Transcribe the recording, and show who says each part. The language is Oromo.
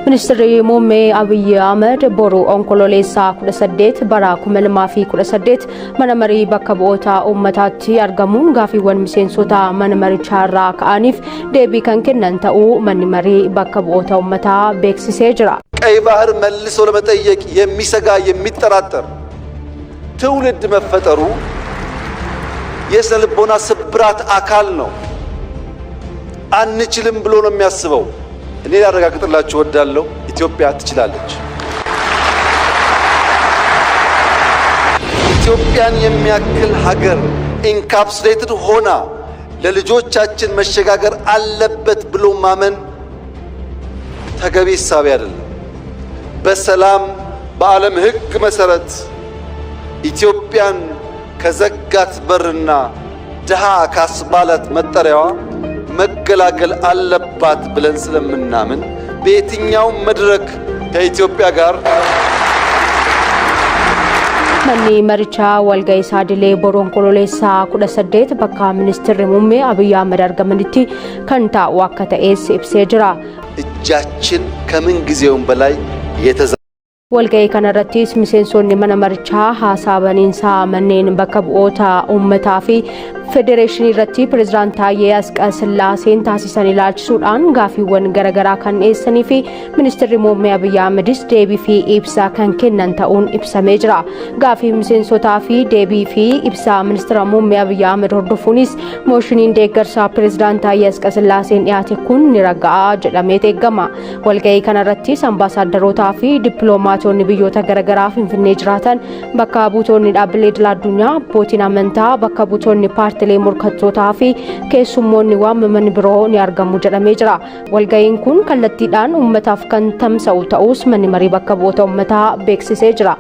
Speaker 1: Ministeerri Muummee Abiy Ahmed boru onkololeessaa 18 bara 2018 mana marii bakka bu'oota uummataatti argamuun gaafiiwwan miseensota mana marichaarraa ka'aniif deebii kan kennan ta'uu manni marii bakka bu'oota uummataa beeksisee jira.
Speaker 2: ቀይ ባህር መልሶ ለመጠየቅ የሚሰጋ የሚጠራጠር ትውልድ መፈጠሩ የስነልቦና ስብራት አካል ነው። አንችልም ብሎ ነው የሚያስበው። እኔ ላረጋግጥላችሁ ወዳለው ኢትዮጵያ ትችላለች። ኢትዮጵያን የሚያክል ሀገር ኢንካፕሱሌትድ ሆና ለልጆቻችን መሸጋገር አለበት ብሎ ማመን ተገቢ ሐሳብ አይደለም። በሰላም በዓለም ሕግ መሰረት ኢትዮጵያን ከዘጋት በርና ድሃ ካስባላት መጠሪያዋ መገላገል አለባት ብለን ስለምናምን በየትኛው መድረክ ከኢትዮጵያ ጋር
Speaker 1: Manni marichaa walga'iisaa dilee boru onkololeessaa 18 bakka Ministeerri Muummee Abiy Ahmed argamanitti kan taa'u akka ta'es ibsee jira.
Speaker 2: እጃችን ከምን ጊዜውም በላይ
Speaker 1: walga'ii kanarrattis miseensonni mana marichaa haasawaniinsaa manneen bakka bu'oota uummataa fi federeeshinii irratti pirezidaant Taayyee Asqasillaaseen taasisan ilaalchisuudhaan gaafiiwwan garaagaraa kan dhiyeessanii fi Ministeerri Muummee Abiy Ahmedis deebii fi ibsaa kan kennan ta'uun ibsamee jira. Gaafii miseensotaa fi deebii fi ibsaa Ministeera Muummee Abiy Ahmed hordofuunis mooshiiniin deeggarsaa pirezidaant Taayyee Asqasillaaseen dhiyaate kun ni raga'a jedhamee eegama. Walga'ii kanarrattis ambaasaaddarootaa fi dippiloomaatonni biyyoota garaagaraa Finfinnee jiraatan bakka buutonni dhaabbilee idil addunyaa abbootiin amantaa bakka buutonni paartilee morkattootaa fi keessummoonni waamaman biroo ni argamu jedhamee jira. Walga'iin kun kallattiidhaan uummataaf kan tamsa'u ta'us manni marii bakka bu'oota uummataa beeksisee jira.